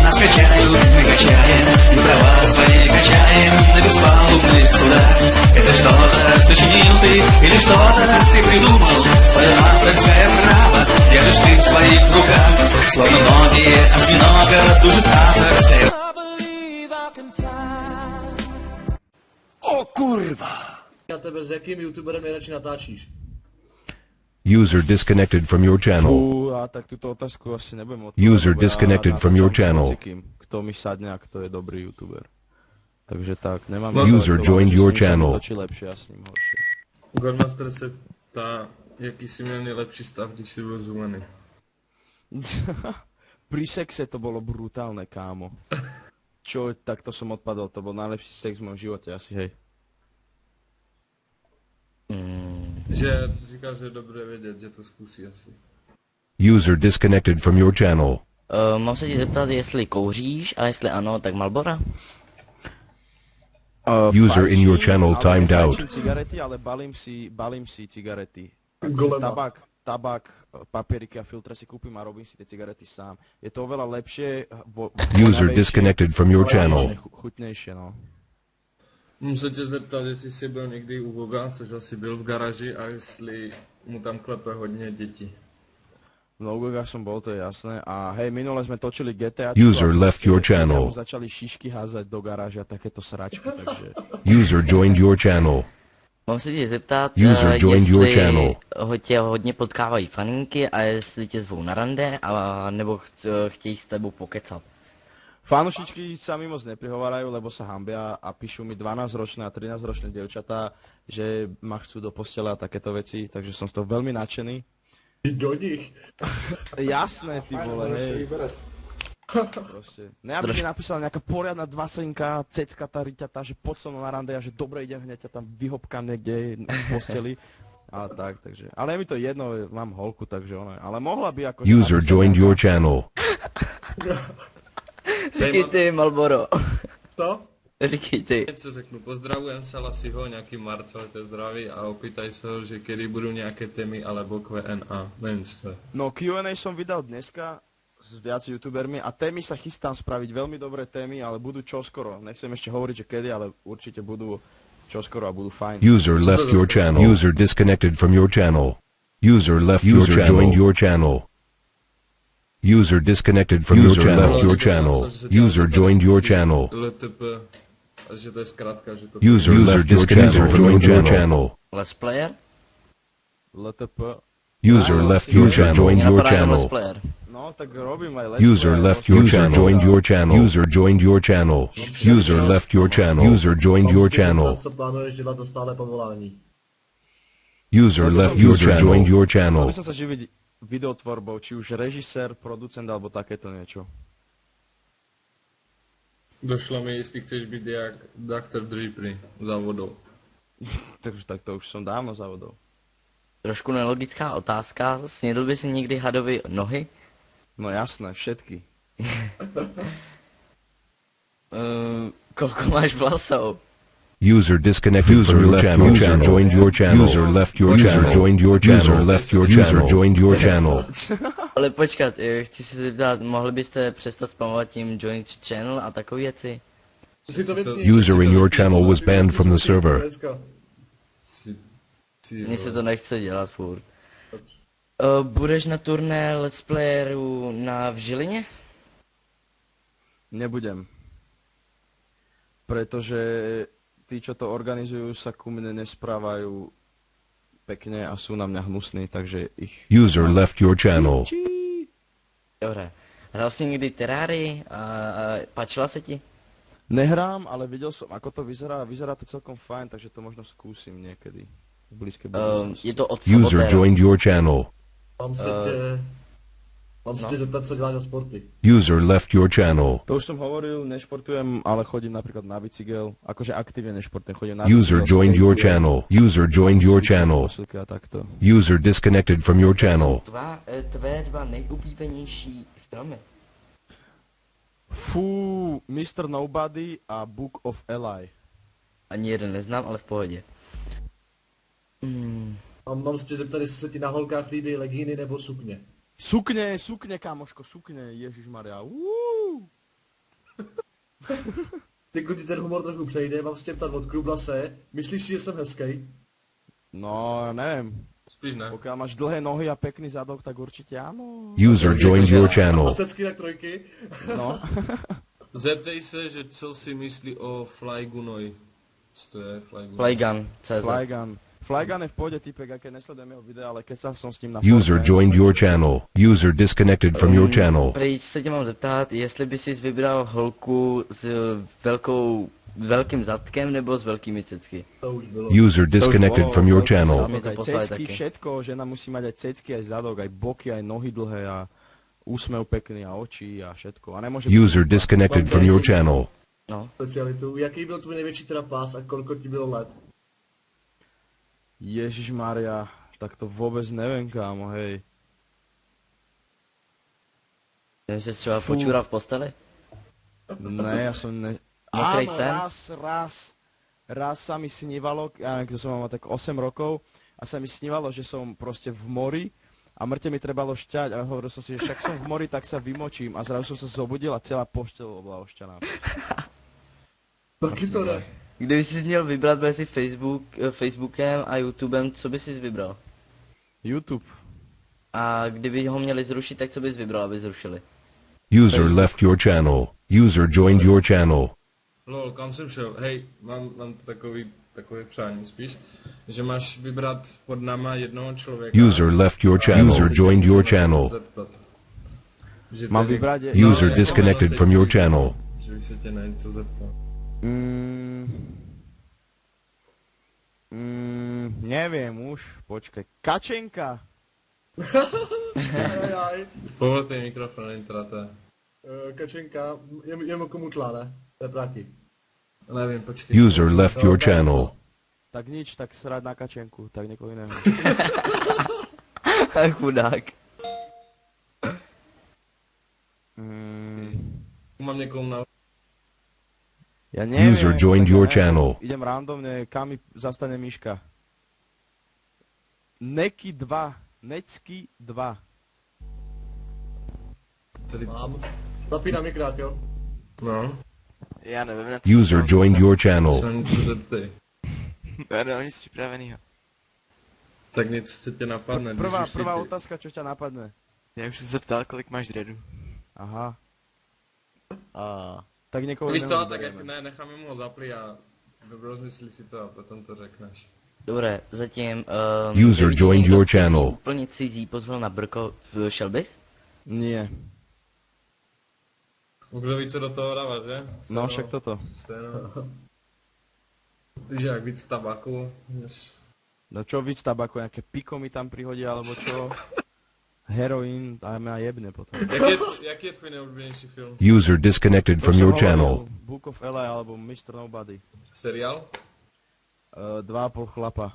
нас качают, мы качаем, и права свои качаем на беспалубных судах. Это что-то сочинил ты, или что-то ты придумал, свое авторское право держишь ты в своих руках, словно ноги осьминога тужит авторское. O kurva! A tebe s jakým youtuberem nejradši natáčíš? User disconnected from your channel. A tak túto otázku asi nebudem odpovedať. User disconnected from your channel. Kto mi sadne a kto je dobrý youtuber. Takže tak, nemám... User joined your channel. Točí lepšie a s ním horšie. Godmaster se ptá, jaký si měl nejlepší stav, když si byl zvolený. Pri sexe to bolo brutálne, kámo. Čo, takto som odpadol, to bol najlepší sex v mojom živote asi, hej. Že říkal, že je dobré vědět, že to zkusí asi. User disconnected from your channel. Mám se ti zeptat, jestli kouříš a jestli ano, tak Marlbora? User in your channel timed out. Cigarety, ale balím si cigarety. Golema. Tabak, papieriky a filtre si kúpim a robím si tie cigarety sám. Je to oveľa lepšie, User disconnected from your channel. Chutnejšie, no. Musím tě zeptat, jestli jsi byl někdy u Voga, což asi byl v garaži, a jestli mu tam klepe hodně dětí. V Logogách som bol, to je jasné. A hej, minule sme točili GTA. User left your channel. Začali šišky házať do garáže a takéto sračky, takže... User joined your channel. Mám se ti zeptat, User joined your jestli channel. tě hodně potkávají faninky a jestli tě zvou na rande, a nebo chtějí s tebou pokecat. Fanušičky sa mi moc neprihovárajú, lebo sa hambia a píšu mi 12-ročné a 13-ročné dievčatá, že ma chcú do postele a takéto veci, takže som z toho veľmi nadšený. Do nich. Jasné, ty vole, hej. Proste. Ne, aby mi napísala nejaká poriadna dvasenka, ceckatá riťatá, že poď so mnou na rande a že dobre, idem hneď ťa tam vyhopkám niekde v posteli. Ale tak, takže. Ale je mi to jedno, mám holku, takže ono. Ale mohla by ako... User joined your channel. Říkej ty, Marlboro. Co? Říkej ty. Co řeknu, pozdravujem Salasiho, nějaký Marcel te zdraví a opýtaj se ho, že kedy budou nějaké témy alebo Q&A, nevím co. No Q&A som vydal dneska s viac youtubermi a témy sa chystám spraviť veľmi dobré témy, ale budú čoskoro. Nechcem ešte hovoriť, že kedy, ale určite budú čoskoro a budú fajn. User left your channel. User disconnected from your channel. User left your channel. Joined your channel. User disconnected from your channel. Left your channel. User joined your channel. LTP, že to je zkrátka, že to... User left your channel. Joined your channel. Let's Player? LTP. User left your channel. Joined your Let's channel. Player. No, tak robím aj Let's User Play, left your channel. Joined your channel. User joined your channel. User left your channel. User joined your channel. Co plánuješ dělat za stále povolání? User left your channel. Joined your Chcel channel. by som sa živiť videotvorbou, či už režisér, producent alebo takéto niečo. Došlo mi, jestli chceš být jak Dr. Dre za vodou. Takže tak to už som dávno zavodol. Trošku nelogická otázka, snědl by si někdy hadovi nohy? No jasné, všetky. Koľko máš vlasov? User disconnected from your channel. User joined your channel. User left your channel. Joined your channel. User left your channel. User joined your channel. Ale počkat, chci se zeptat, mohli byste přestat spamovat tím join channel a takové věci? Si to vypni. User in your channel was banned from the server. Dneska. Mně se to nechce dělat furt. Budeš na turné Let's Playeru v Žilině? Nebudem. Pretože tí, čo to organizujú, sa ku mne nesprávajú pekne a sú na mňa hnusní, takže ich... User left your channel. Dobré. Hral jsi někdy Terrarii a páčila se ti? Nehrám, ale videl som, ako to vyzerá. Vyzerá to celkom fajn, takže to možno skúsim niekedy. V blízkej budúcnosti. Je to od User Sabotéra. joined your channel. Mám se tě zeptat, co děláš za sporty. User left your channel. To už som hovoril, nešportujem, ale chodím napríklad na bicykel. Akože aktívne nešportujem, chodím na User bicykel, joined your skateujem, channel. User joined your channel. posilky a takto. User disconnected from your channel. Tvé dva nejoblíbenější filmy? Fú, Mr. Nobody a Book of Eli. Ani jeden neznám, ale v pohodě. Mám se tě zeptat, jestli se ti na holkách líbí legíny nebo sukně. Sukne, kámoško, sukne, ježišmaria. Ty ti ten humor trochu přejde, mám se tě ptat od Krublase. Myslíš si, že jsem hezký? No, neviem. Spíš ne. Pokiaľ máš dlhé nohy a pekný zadok, tak určite áno. User joined your A channel. cecky na trojky? No. Zeptej se, že co si myslí o Flygunoj. Co to je Flygun? Playgun, CZ. Flygun. Flygun je v pohode typek, aké nesledujem jeho videa, ale keď som s ním na User Fortnite- joined your channel. User disconnected from your channel. Prý se tě mám zeptat, jestli by si vybral holku s velkým zadkem nebo s velkými cecky. To už bylo. User disconnected from your channel. Mi to Aj poslali cecky, taky. všetko, žena musí mať aj cecky, aj zadok, aj boky, aj nohy dlhé a úsmev pekný a oči a všetko. A nemôže... User disconnected from your channel. No, Specialitu. Jaký byl tvůj největší trapás a koliko ti bylo let? Ježišmaria, tak to vôbec neviem, kámo, hej. nevím, že jsi třeba Fú. počúral v posteli? Ne, ja som ne... Mokrej Áno, sen? raz sa mi snívalo, ja neviem, keď som mal tak 8 rokov, a sa mi snívalo, že som proste v mori a mŕte mi trebalo šťať a hovoril som si, že však som v mori, tak sa vymočím a zrazu som sa zobudil a celá pošteľ bola ošťaná. Taky to ne. Kdyby jsi měl vybrat mezi Facebookem a YouTubem, co bys si vybral? YouTube. A kdyby ho měli zrušit, tak co bys vybral, aby zrušili? User left your channel. User joined your channel. Lol, kam jsem šel? Hej, mám takové přání spíš, že máš vybrat pod náma jednoho člověka. User left your channel. User joined your channel. Zeptat. Že Mám tedy- vybrať... User jako disconnected jméno from se your ti- channel. Že bych se tě na něco zeptal. Neviem už, počkaj. Kačenka! Ajajaj. Povolte mikrofon, intrate. Kačenka, je mu komu tlá, ne? To je práky. Nevím, počkej. User left your channel. Tak nič, tak srať na kačenku, tak niekoho iného. Chudák. Mám někomu na... Ja neviem. User joined tak ja your neviem. channel. Idem randomne, kam mi zastane myška. Neky 2. Necky 2. Tady... Mám. Zapínám mikrát, jo? No, Já nevím, na User joined your channel. se něco zeptej. Já nemám nic připravenýho. Tak nic se tě napadne. když už si Prvá ty. otázka, čo ťa napadne. Já už jsem se ptal, kolik máš dreadu. Aha. Tak niekoho Víš iného co, tak vyberieme. ne, necháme mu ho zapli a rozmyslí si to a potom to řekneš. Dobré, zatím... User kdyby tě joined někdo your cizí, channel. Úplně cizí pozval na brko, šel bys? Nie. Kdo ví, co do toho dávat, že? No, však toto. Víš, jak víc tabaku, než... No čo víc tabaku, nejaké piko mi tam prihodí, alebo čo? Heroín a mňa jebne potom. Jaký je tvůj nejoblíbenější film? User disconnected from your channel. Book of Eli alebo Mr. Nobody. Seriál? 2,5 chlapa.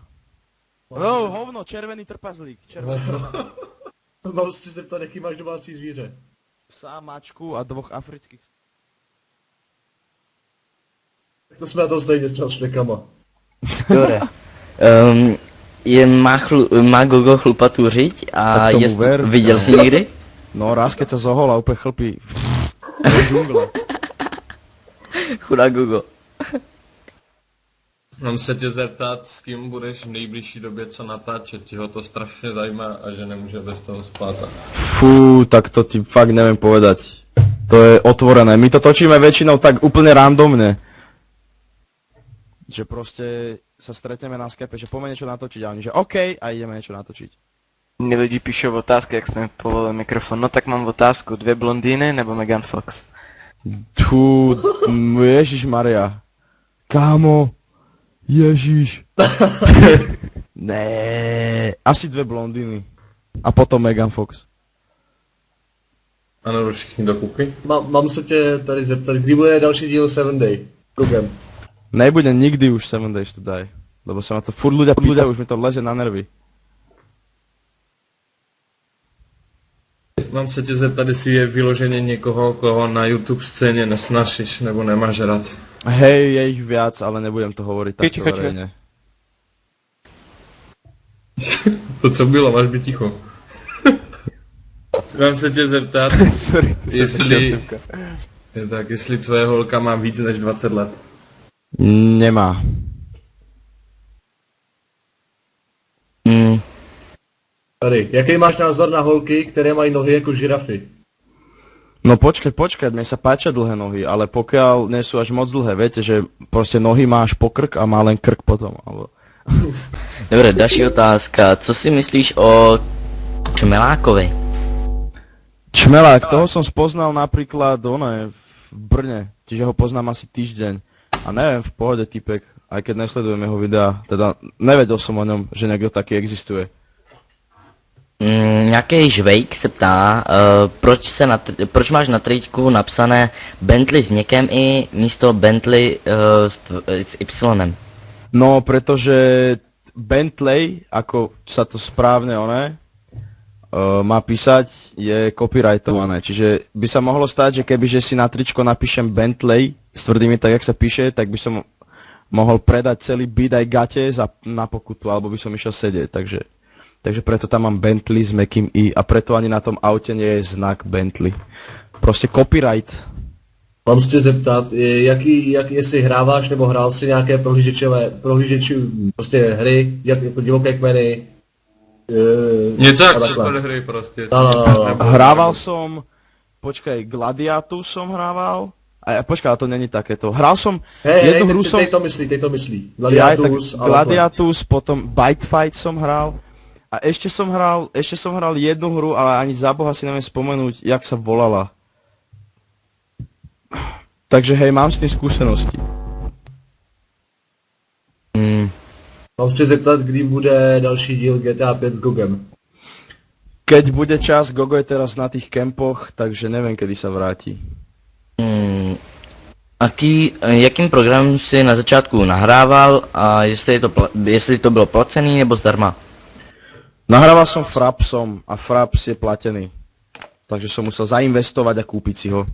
No, hovno, červený trpazlík. Červený trpazlík. Mám se zeptat, jaký máš domácí zvíře. Psa, mačku a 2 afrických. To jsme na tom stejně s šlekama. Dobré. Má Gogo chlupatú riť a Tak tomu jest, ver. viděl jsi někdy? No, raz keď sa zohol a úplne chlpí. Do džungle. Chudá Gogo. Mám se tě zeptat, s kým budeš v nejbližší době co natáčet, ti ho to strašně zajímá a že nemůže bez toho spát. Fú, tak to ti fakt neviem povedať. To je otvorené. My to točíme väčšinou tak úplne randomne. Že proste sa stretneme na Skype, že poďme niečo natočiť a oni, že OK, a ideme niečo natočiť. Mně lidi píšou otázky, jak jsem povolil mikrofon. No tak mám otázku, 2 blondýny nebo Megan Fox? Fú, Ježiš Maria. Kámo, Ježiš. Né, asi 2 blondiny. A potom Megan Fox. A nebo všichni dokupy? Mám se tě tady zeptat, kdy bude další díl 7 Day? Kogem. Nebude nikdy už 7 Days to Die. Lebo sa ma to furt ľudia pýtajú, už mi to leze na nervy. Mám se tě zeptat, jestli je vyloženě někoho, koho na YouTube scéně nesnášíš nebo nemáš rád. Hej, je ich viac, ale nebudem to hovoriť takto Ticho, ticho. verejne. To co bylo, máš být ticho. Mám se tě zeptat, Sorry, to jsem Jestli- nechtěl semka. Tak jestli tvoje holka má víc než 20 let. Nemá. Tady, jaký máš názor na holky, které mají nohy jako žirafy? No počkaj, mne sa páčia dlhé nohy, ale pokiaľ nie sú až moc dlhé, viete, že proste nohy máš po krk a má len krk potom, alebo... Dobre, další otázka. Co si myslíš o Čmelákovi? Čmelák, toho som spoznal napríklad v Brne, čiže ho poznám asi týždeň. A neviem, v pohode typek, aj keď nesledujem jeho videá, teda nevedel som o ňom, že niekto taký existuje. Nějaký žvejk se ptá, proč máš na tričku napsané Bentley s měkkem i místo Bentley s Y? No, pretože Bentley, ako sa to správne má písať, je copyrightované. Čiže by sa mohlo stať, že kebyže si na tričko napíšem Bentley s tvrdými tak, jak sa píše, tak by som mohol predať celý byt aj gate na pokutu, alebo by som išiel sedieť, takže preto tam mám Bentley s mäkkým I a preto ani na tom aute nie je znak Bentley. Proste copyright. Mám se tě zeptat, jestli hráváš nebo hrál si nějaké prohlížeči prostě hry, jako divoké kmeny? Něco jak super hry prostě. No. Hrával som, Gladiatus som hrával. Počkaj, ale to není takéto. Hral som jednu hru som... Teď to myslí. Gladiatus, potom Bite Fight som hral. A ešte som hral jednu hru, ale ani za Boha si neviem spomenúť, jak sa volala. Takže hej, mám s tým skúsenosti. Mám se zeptat, kdy bude další díl GTA 5 s Gogem. Keď bude čas, Gogo je teraz na tých kempoch, takže neviem, kedy sa vráti. Jakým programem si na začátku nahrával a jestli to bylo placený nebo zdarma? Nahrával som Frapsom a Fraps je platený. Takže som musel zainvestovať a kúpiť si ho.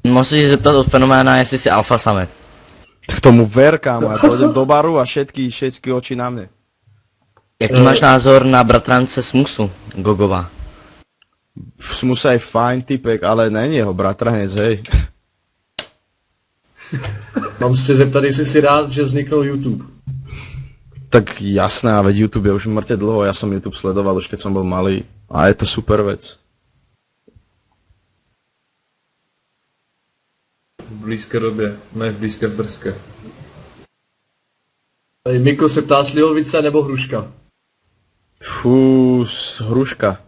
Musím se zeptat od Fenoména, jestli si alfa samet. K tomu ver, kámo, ja pôjdem do baru a všetky oči na mne. Jaký máš názor na bratrance Smusu, Gogova? Smusa je fajn typek, ale není jeho bratranec, hej. Mám se zeptat, jestli si rád, že vzniknul YouTube. Tak jasné, a veď YouTube je už mŕte dlho, ja som YouTube sledoval už keď som bol malý a je to super vec. V blízké době, ne v blízké brzké. Tady Miko se ptá, slivovice nebo hruška? Hruška.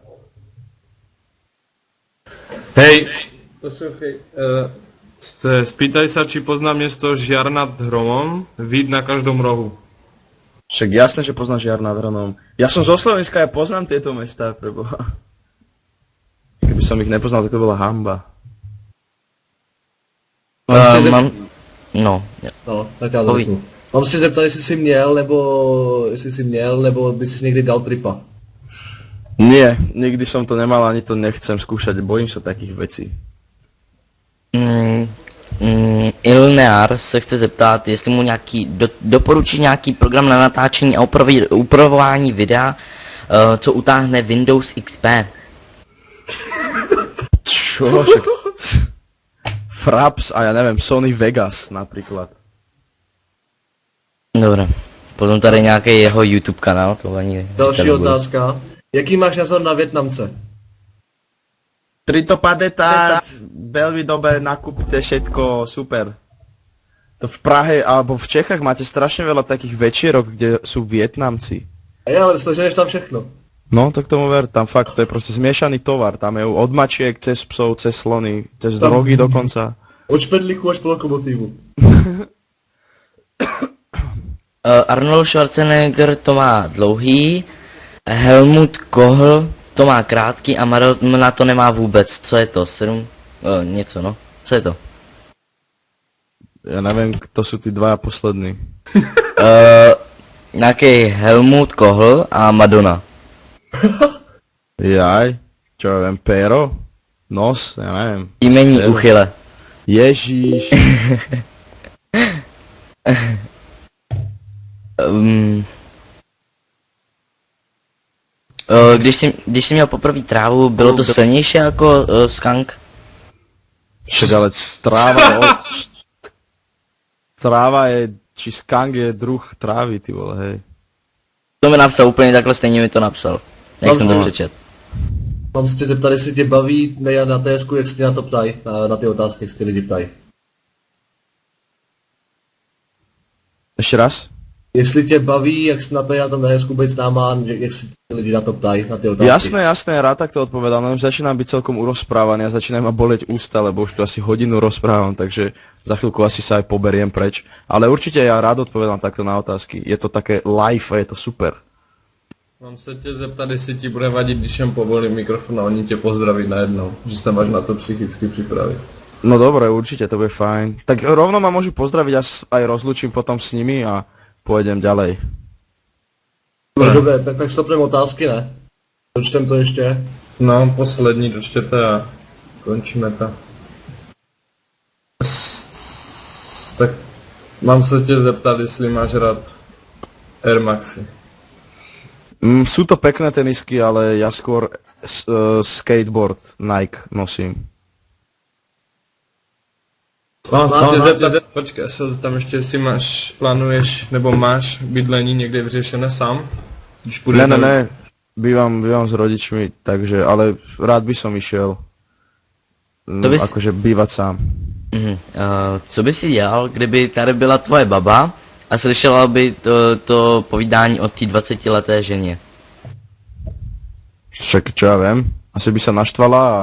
Hej, poslouchej, spýtaj sa, či pozná město Žiar nad Hromom, vid na každom rohu. Však jasné, že poznáš Jar nad Hronom. Ja som zo Slovenska, ja poznám tieto mestá, preboha. Keby som ich nepoznal, tak to bola hanba. No, tak já to řeknu. Mám se zeptat, jestli jsi měl, nebo by si někdy dal tripa. Nie, nikdy som to nemal, ani to nechcem skúšať, bojím sa takých vecí. Ilnear se chce zeptat, jestli mu doporučí nějaký program na natáčení a upravování videa, co utáhne Windows XP. Čo? Fraps a ja neviem, Sony Vegas napríklad. Dobré, potom tady nějaký jeho YouTube kanál, to ani... Další otázka. Jaký máš názor na Vietnamce? 350, veľmi dobre, nakúpite všetko, super. To v Prahe alebo v Čechách máte strašne veľa takých večierok, kde sú Vietnamci. Ale sleženeš tam všechno. No, tak tomu ver, tam fakt, to je proste zmiešaný tovar, tam je od mačiek, cez psov, cez slony, cez drogy dokonca. Od špedlíku až po lokomotívu. Arnold Schwarzenegger to má dlouhý, Helmut Kohl to má krátký a Maradona to nemá vůbec. Co je to? 7? Něco, no. Co je to? Ja neviem, kto sú tí dvaja poslední. Nějaký Helmut Kohl a Madonna. Jaj, čo ja viem, péro? Nos? Ja neviem. Jmení uchyle. Ježíš. Když jsi měl poprvé trávu, bylo to silnější jako skunk? Však ale tráva je, či skunk je druh trávy, ty vole, hej. To mi napsal úplně takhle, stejně mi to napsal. Jak jsem to přečet. Mám se tě zeptat, jestli tě baví nejat na TSku, jak se tě na to ptají, na ty otázky, jak se ty lidi ptají. Ještě raz? Jestli tě baví, jak se na to je na tom TSku být s náma, jak se ty lidi na to ptají, na ty otázky. Jasné, rád tak to odpovedám, no už začínam byť celkom urozprávaný a začínajú ma boleť ústa, lebo už tu asi hodinu rozprávam, takže za chvíľku asi sa aj poberiem preč. Ale určite ja rád odpovedám takto na otázky, je to také live a je to super. Mám se tě zeptat, jestli ti bude vadit, když jen povolím mikrofon a oni tě pozdraví najednou, že se máš na to psychicky připravit. No dobre, určite, to bude fajn. Tak rovno ma môžu pozdraviť a aj rozlučím potom s nimi a pôjdem ďalej. Dobre, tak stopneme otázky, ne? Dočtem to ještě. No, poslední dočtěte a končíme to. Tak mám se tě zeptat, jestli máš rád Air Maxi. Sú to pekné tenisky, ale ja skôr skateboard Nike nosím. Mám se tě zeptat, počkej, se tam ještě, jestli plánuješ, nebo máš bydlení někde vyřešené sám? Když půjdeš Ne, bývam s rodičmi, takže, ale rád by som išiel akože bývať sám. Co by si dělal, kdyby tady byla tvoje baba a slyšela by to povídání od té 20leté ženě? Však čo ja viem, asi by sa naštvala a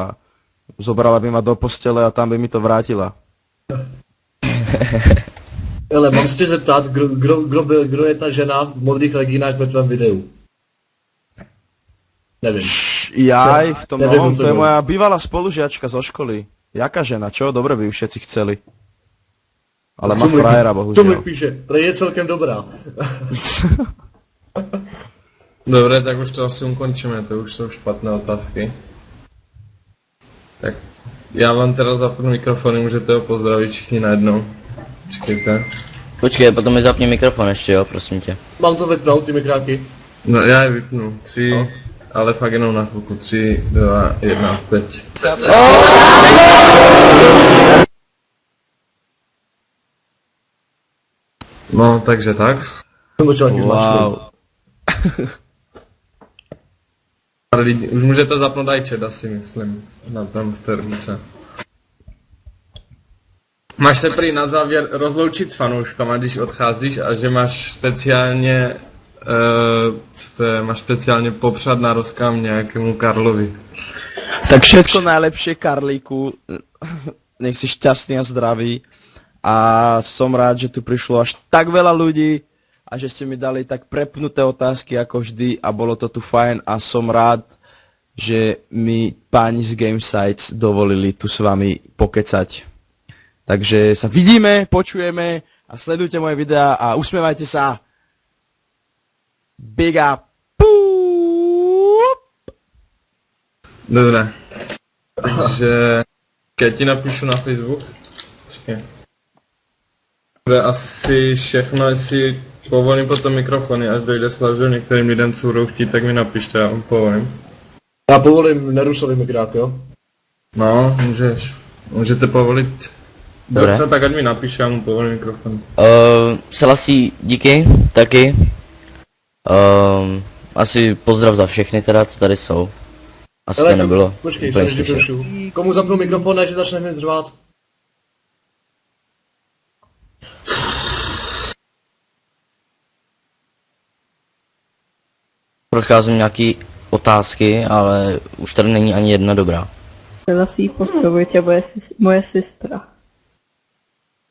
zobrala by ma do postele a tam by mi to vrátila. Ale mám se tě zeptat, kdo je ta žena v modrých legínách ve tvém videu? Nevím. Jaj, v tom novom, to je moja bývalá spolužiačka zo školy. Jaká žena, čo? Dobre by ju všetci chceli. Ale má frajera, bohužiaľ. To mi píše, prej je celkem dobrá. Dobre, tak už to asi ukončíme, to už jsou špatné otázky. Tak já vám teda zapnu mikrofony, můžete ho pozdravit všichni najednou. Počkejte. Počkej, potom mi zapni mikrofon ještě, jo, prosím tě. Mám to vypnout, ty mikráky? No já je vypnu, 3, ale fakt jenom na chvilku, 3, 2, 1, teď. No, takže tak. Wow. Už můžete zapnout iChat, asi myslím, na tam v té ruce. Máš se prý na závěr rozloučit s fanouškama, když odcházíš a že máš speciálně, máš speciálně popřát na rozkám nějakému Karlovi. Tak všetko najlepšie, Karlíku, nech si šťastný a zdravý a som rád, že tu prišlo až tak veľa ľudí a že ste mi dali tak prepnuté otázky ako vždy a bolo to tu fajn a som rád, že mi páni z Gamesites dovolili tu s vami pokecať. Takže sa vidíme, počujeme a sledujte moje videá a usmievajte sa. Big up. Dobré. Takže já ti napíšu na Facebook. Počkej. To je asi všechno, jestli povolím potom mikrofony, až dojde slažu některým lidem, co budou chtít, tak mi napište, já vám povolím. Já povolím Nerusový mikrák, jo? No, můžeš. Můžete povolit. Dobře, tak ať mi napíše, já mu povolím mikrofon. Selassie, díky, taky. Asi pozdrav za všechny teda, co tady jsou. Asi to nebylo. Počkej, komu zapnu mikrofon, než začne hned řvát? Procházím nějaký otázky, ale už tady není ani jedna dobrá. Selassie, pozdravuje tě moje sestra.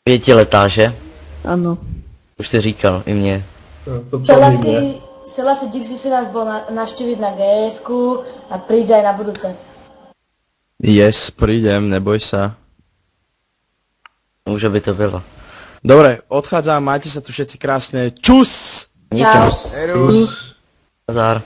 5letá, že? Ano. Už jsi říkal, i mě. Selassie, dík si nás bol navštíviť na GS-ku a príď aj na budúce. Yes, prídem, neboj sa. Už by to bylo. Dobre, odchádzam, majte sa tu všetci krásne. Čus! Čus! Erus! Nazar.